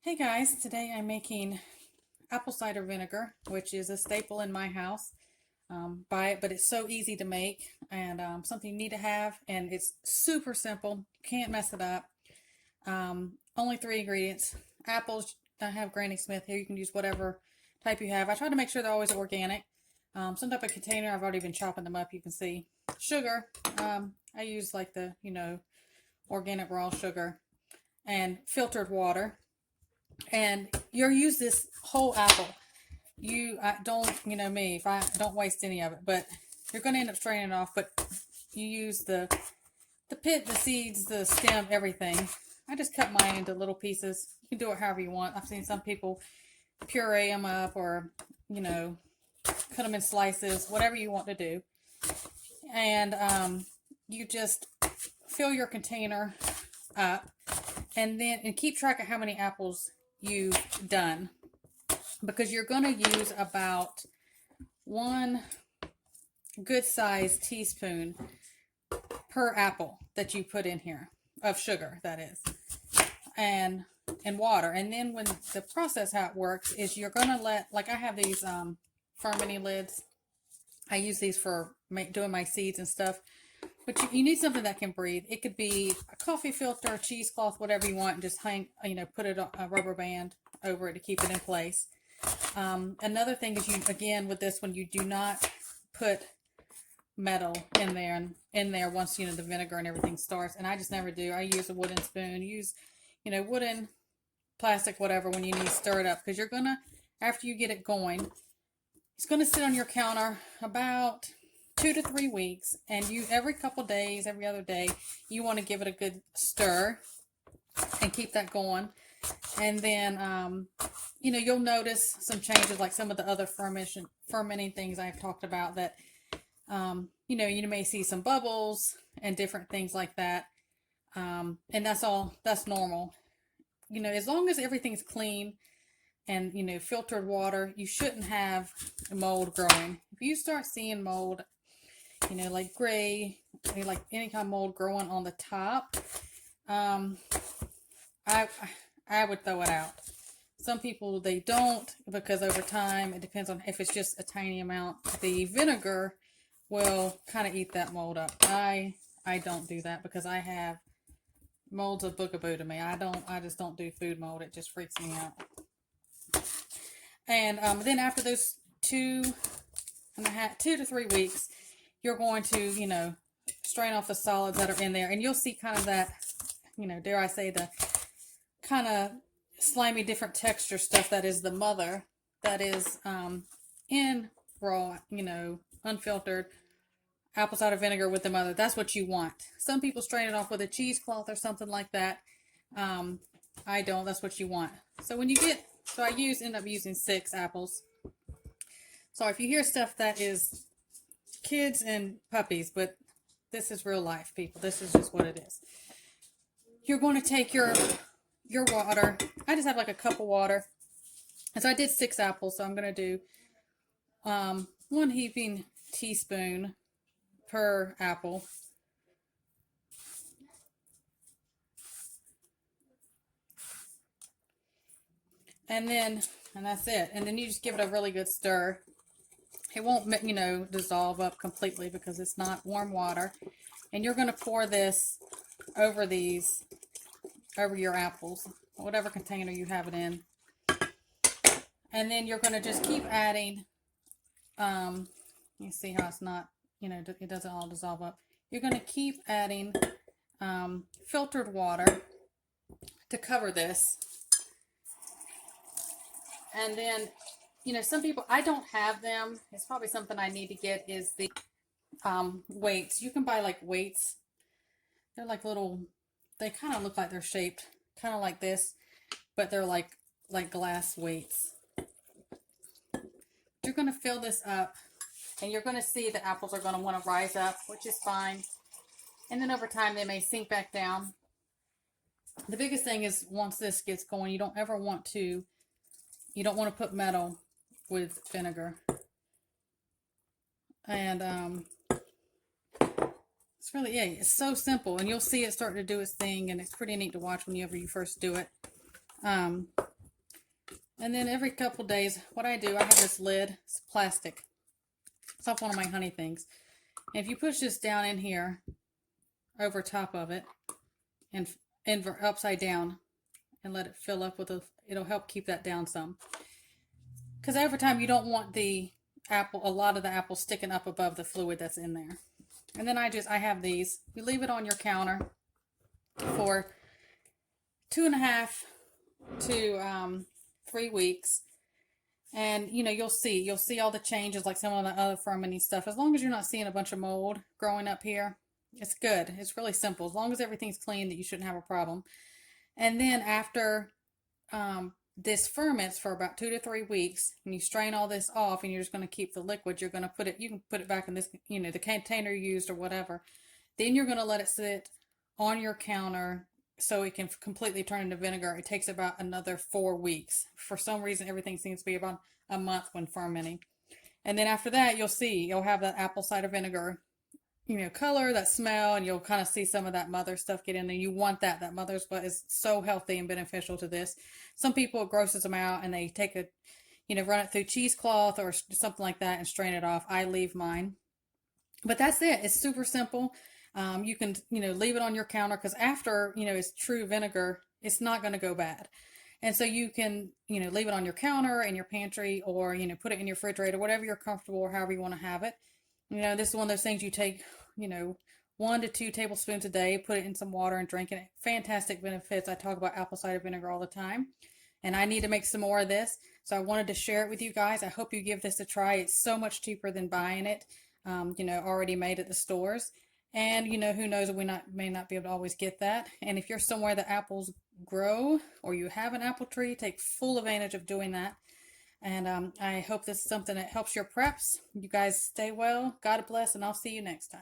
Hey guys, today I'm making apple cider vinegar, which is a staple in my house. Buy it, but it's so easy to make and something you need to have, and it's super simple. Can't mess it up. Only three ingredients. Apples, I have Granny Smith here. You can use whatever type you have. I try to make sure they're always organic. Some type of container. I've already been chopping them up. You can see. Sugar. I use like the, organic raw sugar and filtered water. And you'll use this whole apple. You don't, me, if I don't waste any of it, but you're going to end up straining it off. But you use the pit, the seeds, the stem, everything. I just cut mine into little pieces. You can do it however you want. I've seen some people puree them up or, cut them in slices, whatever you want to do. And you just fill your container up and keep track of how many apples you've done, because you're going to use about one good sized teaspoon per apple that you put in here of sugar, that is, and water. And then when the process, how it works is you're going to like I have these fermenting lids. I use these for doing my seeds and stuff. But you need something that can breathe. It could be a coffee filter, a cheesecloth, whatever you want, and just hang, put it on a rubber band over it to keep it in place. Another thing is again, with this one, you do not put metal in there once, the vinegar and everything starts. And I just never do. I use a wooden spoon, wooden, plastic, whatever, when you need to stir it up. Because you're going to, after you get it going, it's going to sit on your counter about 2 to 3 weeks, and every couple days, every other day, you want to give it a good stir and keep that going. And then, you'll notice some changes, like some of the other fermenting things I've talked about that, you may see some bubbles and different things like that. And that's normal. As long as everything's clean and, filtered water, you shouldn't have mold growing. If you start seeing mold, like gray, like any kind of mold growing on the top, I would throw it out. Some people, they don't, because over time, it depends on if it's just a tiny amount. The vinegar will kind of eat that mold up. I don't do that because I have mold's a boogaboo to me. I just don't do food mold. It just freaks me out. And then after those 2 to 3 weeks, you're going to, strain off the solids that are in there. And you'll see kind of that, dare I say, the kind of slimy, different texture stuff that is the mother, that is in raw, unfiltered apple cider vinegar with the mother. That's what you want. Some people strain it off with a cheesecloth or something like that. I don't. That's what you want. So I end up using 6 apples. So if you hear stuff that is kids and puppies, but this is real life, people. This is just what it is. You're going to take your water. I just have like a cup of water. And so I did 6 apples, so I'm going to do 1 heaping teaspoon per apple. And that's it. And then you just give it a really good stir. It won't, dissolve up completely because it's not warm water. And you're going to pour this over your apples, whatever container you have it in. And then you're going to just keep adding, you see how it's not, it doesn't all dissolve up. You're going to keep adding filtered water to cover this. And then, some people, I don't have them. It's probably something I need to get, is the weights. You can buy like weights. They're like little, they kind of look like they're shaped kind of like this, but they're like glass weights. You're going to fill this up, and you're going to see the apples are going to want to rise up, which is fine. And then over time, they may sink back down. The biggest thing is once this gets going, you don't want to put metal with vinegar. And it's really, it's so simple, and you'll see it starting to do its thing, and it's pretty neat to watch whenever you first do it. And then every couple days, what I do, I have this lid. It's plastic. It's off one of my honey things. And if you push this down in here, over top of it, and upside down, and let it fill up with it'll help keep that down some. Because over time, you don't want a lot of the apple sticking up above the fluid that's in there. And then I have these. You leave it on your counter for 2.5 to 3 weeks. And you'll see all the changes, like some of the other fermenting stuff. As long as you're not seeing a bunch of mold growing up here, it's good. It's really simple. As long as everything's clean, that you shouldn't have a problem. And then after this ferments for about 2 to 3 weeks, and you strain all this off, and you're just going to keep the liquid. You can put it back in this, the container you used or whatever. Then you're going to let it sit on your counter so it can completely turn into vinegar. It takes about another 4 weeks. For some reason, everything seems to be about a month when fermenting. And then after that, you'll have that apple cider vinegar, color, that smell, and you'll kind of see some of that mother stuff get in there. You want that. That mother's butt is so healthy and beneficial to this. Some people, it grosses them out, and they take run it through cheesecloth or something like that and strain it off. I leave mine. But that's it. It's super simple. You can, leave it on your counter, because after, it's true vinegar, it's not going to go bad. And so you can, leave it on your counter, in your pantry, or, put it in your refrigerator, whatever you're comfortable, or however you want to have it. This is one of those things you take, 1 to 2 tablespoons a day, put it in some water and drink it. Fantastic benefits. I talk about apple cider vinegar all the time. And I need to make some more of this. So I wanted to share it with you guys. I hope you give this a try. It's so much cheaper than buying it, already made at the stores. And, who knows, we may not be able to always get that. And if you're somewhere that apples grow, or you have an apple tree, take full advantage of doing that. And I hope this is something that helps your preps. You guys stay well. God bless, and I'll see you next time.